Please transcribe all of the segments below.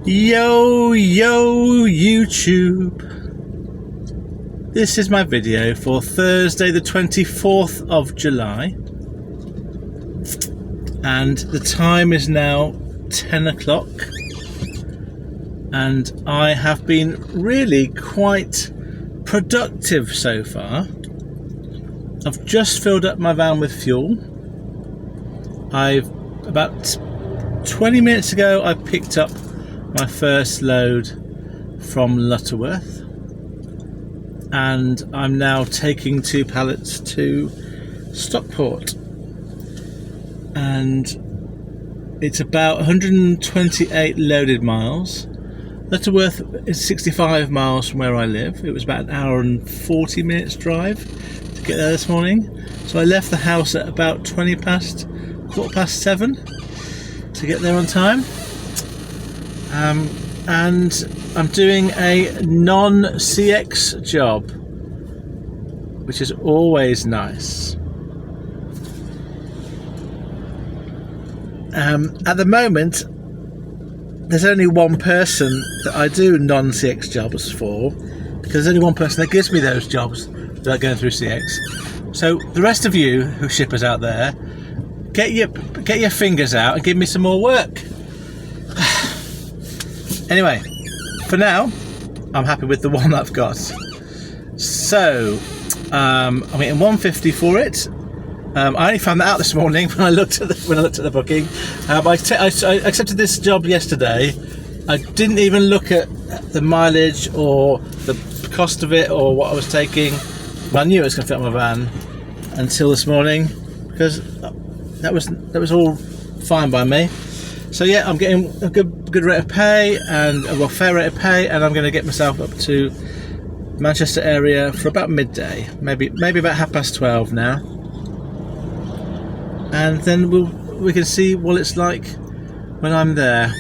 Yo YouTube, this is my video for Thursday the 24th of July and the time is now 10 o'clock and I have been really quite productive so far. I've just filled up my van with fuel. About 20 minutes ago I picked up my first load from Lutterworth and I'm now taking 2 pallets to Stockport, and it's about 128 loaded miles. Lutterworth is 65 miles from where I live. It was about an hour and 40 minutes drive to get there this morning, so I left the house at about quarter past 7 to get there on time. And I'm doing a non-CX job, which is always nice. At the moment, there's only one person that I do non-CX jobs for, because there's only one person that gives me those jobs without going through CX. So the rest of you who shippers out there, get your fingers out and give me some more work. Anyway, for now, I'm happy with the one I've got. So, I'm getting 150 for it. I only found that out this morning when I looked at the booking. I accepted this job yesterday. I didn't even look at the mileage or the cost of it or what I was taking. But I knew it was going to fit on my van until this morning, because that was all fine by me. So yeah, I'm getting a good rate of pay and a fair rate of pay, and I'm going to get myself up to Manchester area for about midday, maybe about 12:30 now, and then we can see what it's like when I'm there.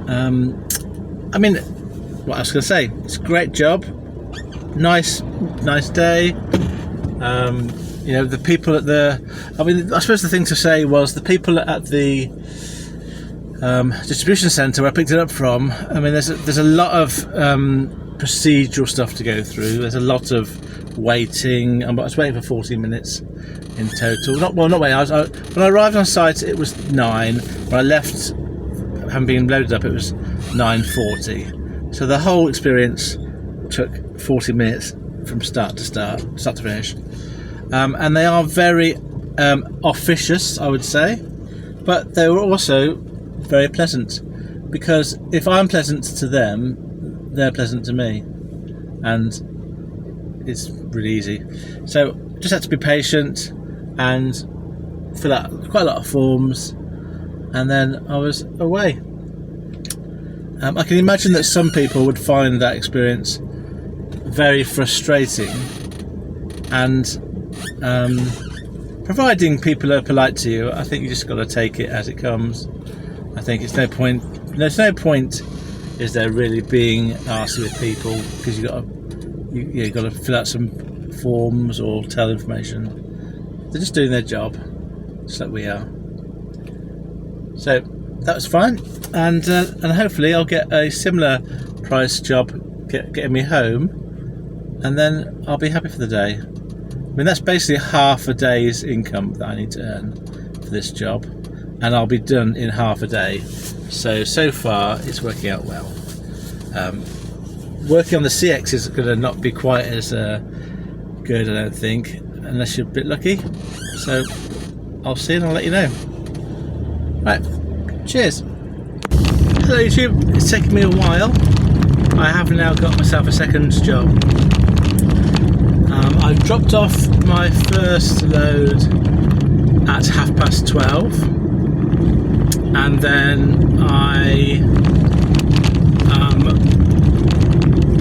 I mean, what I was going to say, it's a great job, nice day. You know, the people at I suppose the thing to say was the people at the distribution centre where I picked it up from. I mean, there's a lot of procedural stuff to go through. There's a lot of waiting. I was waiting for 40 minutes in total. Not waiting. When I arrived on site, it was 9. When I left, having been loaded up, it was 9:40. So the whole experience took 40 minutes from start to finish. And they are very officious, I would say, but they were also very pleasant, because if I'm pleasant to them, they're pleasant to me, and it's really easy. So just had to be patient and fill out quite a lot of forms, and then I was away. I can imagine that some people would find that experience very frustrating, and providing people are polite to you, I think you just got to take it as it comes. I think there's no point is there really being arsy with people, because you got to fill out some forms or tell information. They're just doing their job, just like we are. So that was fine, and hopefully I'll get a similar price job getting me home, and then I'll be happy for the day. I mean, that's basically half a day's income that I need to earn for this job, and I'll be done in half a day. So far it's working out well. Working on the CX is going to not be quite as good, I don't think, unless you're a bit lucky. So I'll see and I'll let you know. Right, cheers. Hello YouTube, it's taken me a while. I have now got myself a second job. I dropped off my first load at 12:30, and then I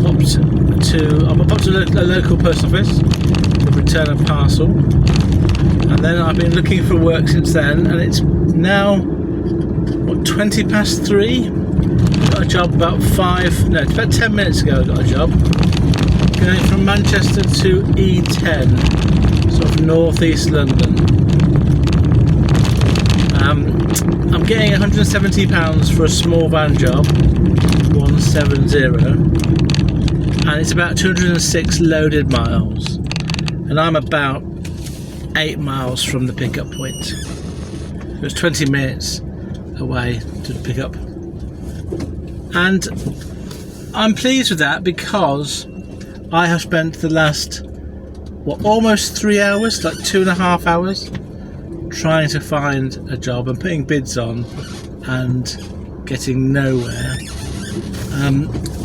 popped to a local post office to return a parcel, and then I've been looking for work since then, and it's now 3:20. Got a job about 10 minutes ago. I got a job going from Manchester to E10, sort of northeast London. I'm getting £170 for a small van job, 170, and it's about 206 loaded miles, and I'm about 8 miles from the pickup point. It was 20 minutes away to pick up, and I'm pleased with that because I have spent the last almost 3 hours, like 2.5 hours, trying to find a job and putting bids on and getting nowhere.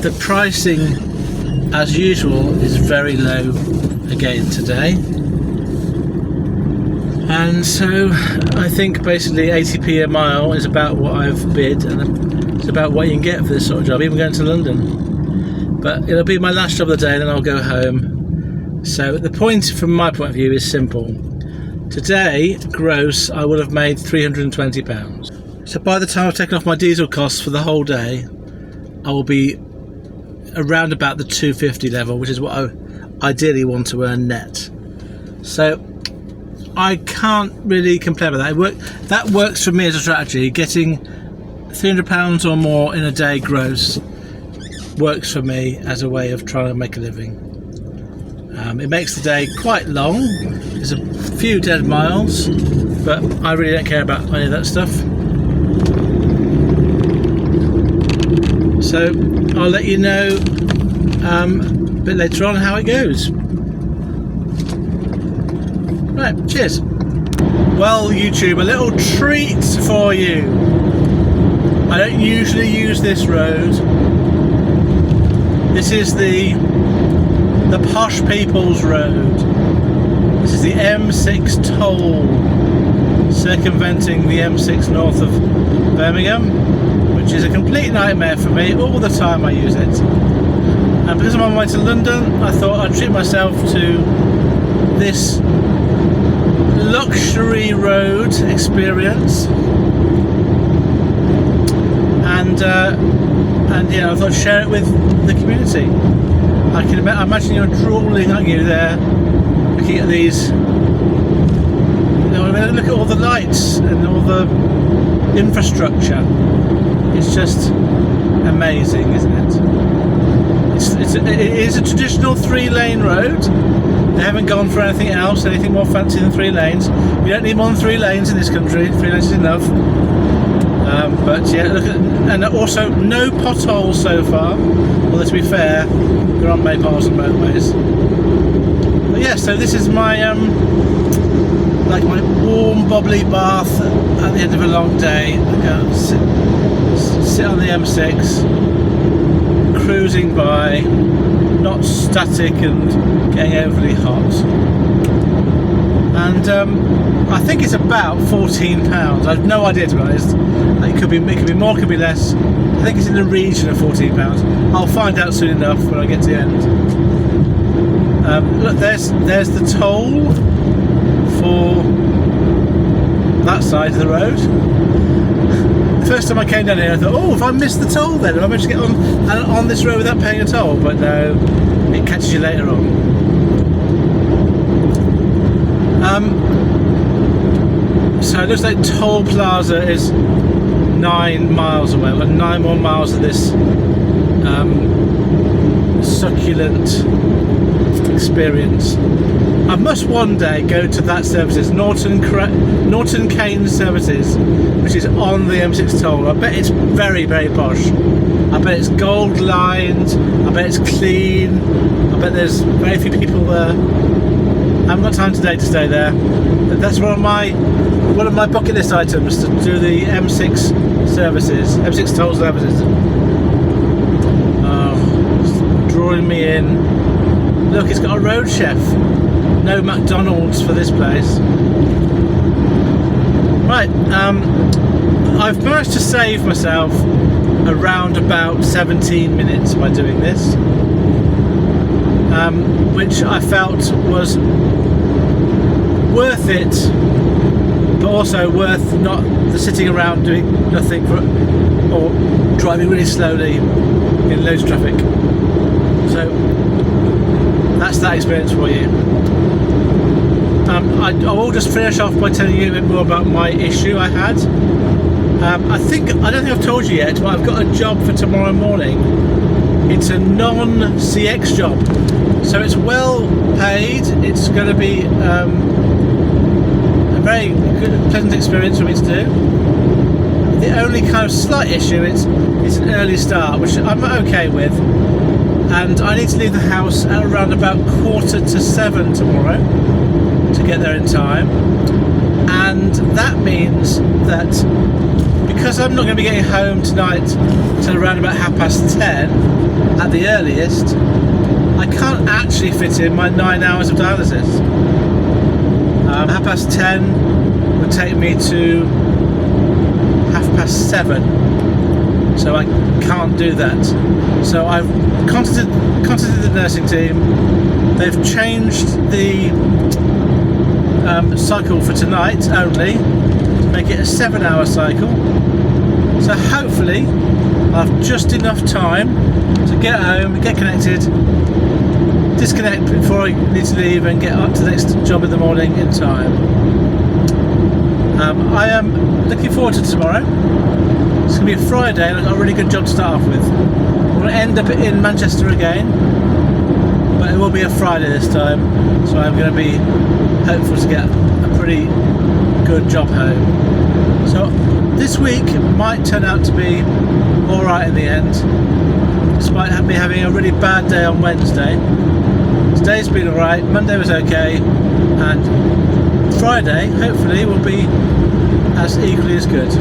The pricing, as usual, is very low again today, and so I think basically 80p a mile is about what I've bid, and it's about what you can get for this sort of job, even going to London. But it'll be my last job of the day, and then I'll go home. So the point from my point of view is simple. Today, gross, I would have made £320. So by the time I've taken off my diesel costs for the whole day, I will be around about the 250 level, which is what I ideally want to earn net. So I can't really complain about that. That works for me as a strategy. Getting £300 or more in a day gross works for me as a way of trying to make a living. It makes the day quite long. There's a few dead miles, but I really don't care about any of that stuff. So I'll let you know a bit later on how it goes. Right, cheers. Well, YouTube, a little treat for you. I don't usually use this road. This is the posh people's road. This is the M6 toll, circumventing the M6 north of Birmingham, which is a complete nightmare for me. All the time I use it. And because I'm on my way to London, I thought I'd treat myself to this luxury road experience. And yeah, I thought I'd share it with the community. I imagine you're drooling, aren't you, there, looking at these. Look at all the lights and all the infrastructure. It's just amazing, isn't it? It is a traditional 3-lane road. They haven't gone for anything else, anything more fancy than 3 lanes. We don't need more than 3 lanes in this country. 3 lanes is enough. But yeah, look at, and also no potholes so far. Although to be fair, there aren't many potholes on motorways. But yeah, so this is my like my warm, bubbly bath at the end of a long day. I go sit on the M6, cruising by, not static and getting overly hot. And I think it's about £14. I have no idea, to be honest. It could be more, could be less. I think it's in the region of £14. I'll find out soon enough when I get to the end. Look, there's the toll for that side of the road. The first time I came down here, I thought, oh, if I missed the toll then, have I managed to get on this road without paying a toll? But no, it catches you later on. So it looks like Toll Plaza is 9 miles away. We've got 9 more miles of this succulent experience. I must one day go to that services, Norton Kane Services, which is on the M6 toll. I bet it's very, very posh. I bet it's gold lined. I bet it's clean. I bet there's very few people there. I haven't got time today to stay there. But that's one of my bucket list items, to do the M6 services, M6 toll services. Oh, it's drawing me in. Look, it's got a road chef. No McDonald's for this place. Right, I've managed to save myself around about 17 minutes by doing this, which I felt was worth it, but also worth not the sitting around doing nothing or driving really slowly in loads of traffic. So that's that experience for you. I will just finish off by telling you a bit more about my issue I had. I don't think I've told you yet, but I've got a job for tomorrow morning. It's a non-CX job, so it's well paid. It's going to be a very good, pleasant experience for me to do. The only kind of slight issue is it's an early start, which I'm okay with, and I need to leave the house at around about 6:45 tomorrow to get there in time, and that means that because I'm not going to be getting home tonight till around about 10:30 at the earliest, I can't actually fit in my 9 hours of dialysis. 10:30 would take me to 7:30, so I can't do that. So I've contacted the nursing team. They've changed the cycle for tonight only to make it a 7-hour cycle. So hopefully I've just enough time to get home, get connected, disconnect before I need to leave, and get up to the next job in the morning in time. I am looking forward to tomorrow. It's going to be a Friday and I've got a really good job to start off with. I'm going to end up in Manchester again, but it will be a Friday this time, so I'm going to be hopeful to get a pretty good job home. So this week might turn out to be alright in the end, despite me having a really bad day on Wednesday. Today's been alright, Monday was okay, and Friday hopefully will be as equally as good.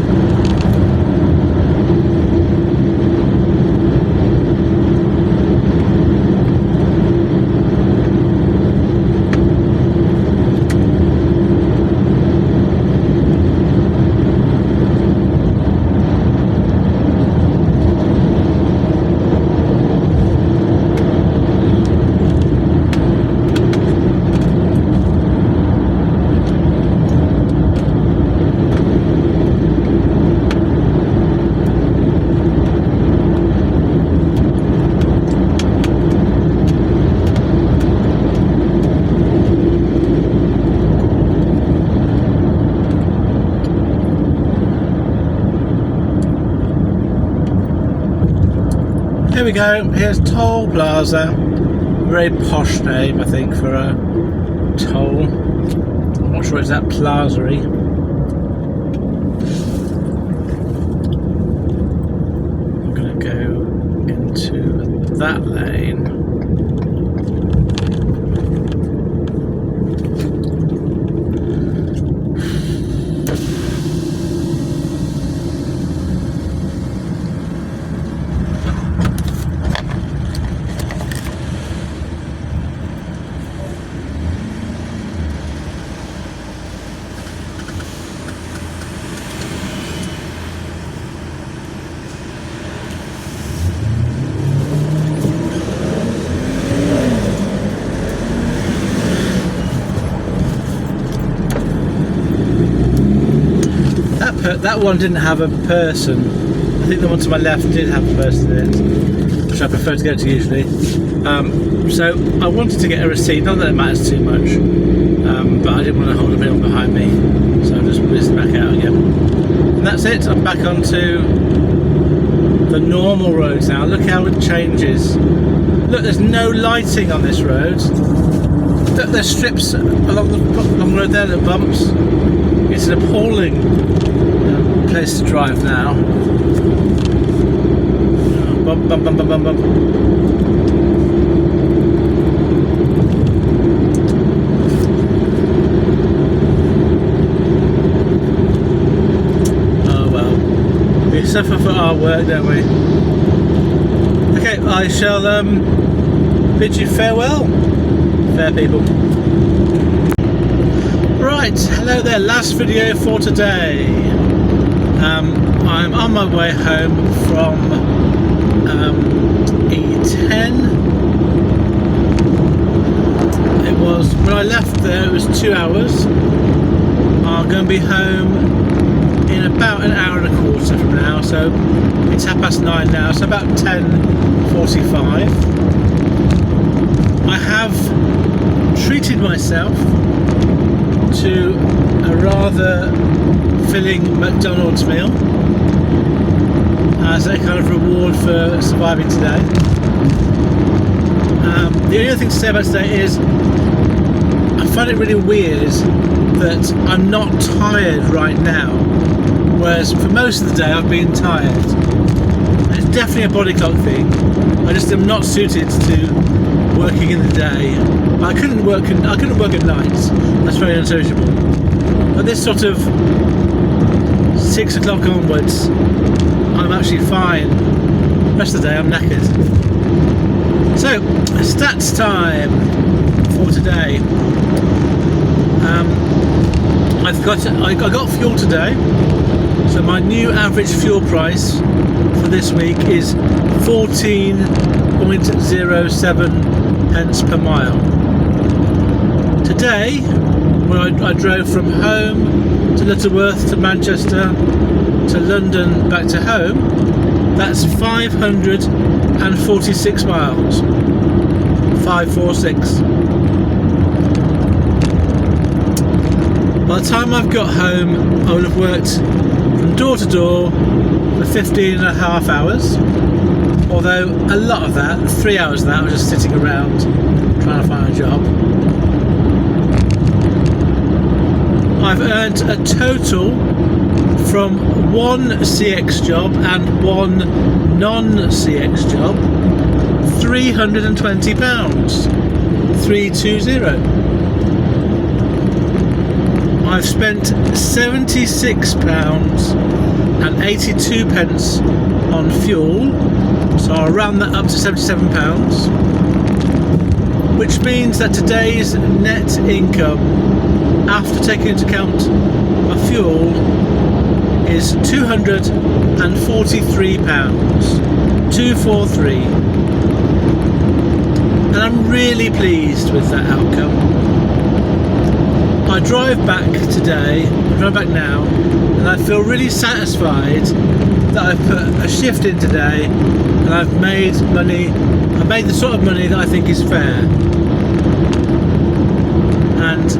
Here we go, here's Toll Plaza. Very posh name, I think, for a toll. I'm not sure it's that plaza-y. I'm going to go into that lane. That one didn't have a person. I think the one to my left did have a person in it, which I prefer to go to usually. So I wanted to get a receipt, not that it matters too much, but I didn't want to hold a bill behind me, so I just whizzed back out again. And that's it, I'm back onto the normal roads now. Look how it changes. Look, there's no lighting on this road. Look, there's strips along the road there that bumps. It's an appalling place to drive now. Bump, bump, bump, bump, bump, bump. Oh well, we suffer for our work, don't we? Okay, I shall bid you farewell, fair people. Right, hello there, last video for today. I'm on my way home from E10. It was, when I left there, it was 2 hours. I'm going to be home in about an hour and a quarter from now, so it's 9:30 now, so about 10:45. I have treated myself to a rather filling McDonald's meal as a kind of reward for surviving today. The only other thing to say about today is I find it really weird that I'm not tired right now, whereas for most of the day I've been tired. And it's definitely a body clock thing. I just am not suited to working in the day. I couldn't work at night. That's very unsociable. But this sort of 6 o'clock onwards, I'm actually fine. The rest of the day I'm knackered. So, stats time for today. I got fuel today. So my new average fuel price for this week is 14.07 pence per mile. Today, when I drove from home to Littleworth to Manchester to London back to home, that's 546 miles. 546. By the time I've got home, I will have worked from door to door for 15 and a half hours. Although a lot of that, 3 hours of that, I was just sitting around trying to find a job. I've earned a total from one CX job and one non-CX job, £320. 320. I've spent £76.82 on fuel, so I'll round that up to £77, which means that today's net income, after taking into account my fuel, is £243. 243. And I'm really pleased with that outcome. I drive back now, and I feel really satisfied that I've put a shift in today and I've made money. I've made the sort of money that I think is fair. And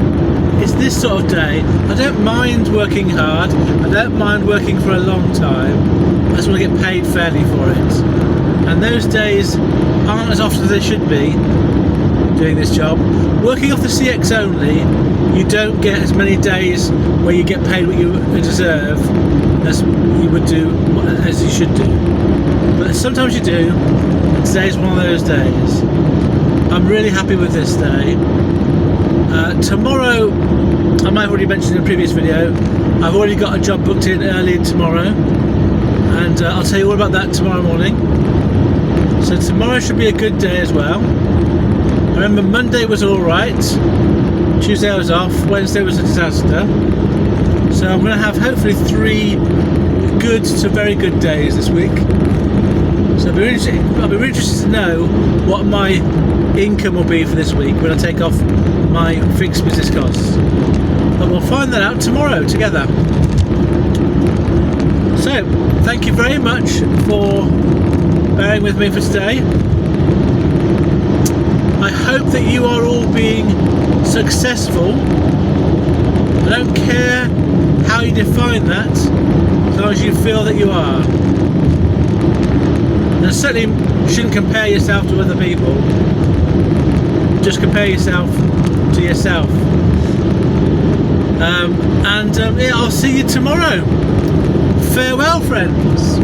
it's this sort of day. I don't mind working hard. I don't mind working for a long time. I just want to get paid fairly for it. And those days aren't as often as they should be doing this job. Working off the CX only, you don't get as many days where you get paid what you deserve as you would do, as you should do. But sometimes you do, and today's one of those days. I'm really happy with this day. Tomorrow, I might have already mentioned in a previous video, I've already got a job booked in early tomorrow, and I'll tell you all about that tomorrow morning. So tomorrow should be a good day as well. I remember Monday was alright, Tuesday I was off, Wednesday was a disaster. So I'm going to have hopefully 3 good to very good days this week. So I'll be really interested to know what my income will be for this week when I take off my fixed business costs. But we'll find that out tomorrow together. So, thank you very much for bearing with me for today. I hope that you are all being successful. I don't care how you define that, as long as you feel that you are. And certainly shouldn't compare yourself to other people. Just compare yourself to yourself. Yeah, I'll see you tomorrow. Farewell, friends.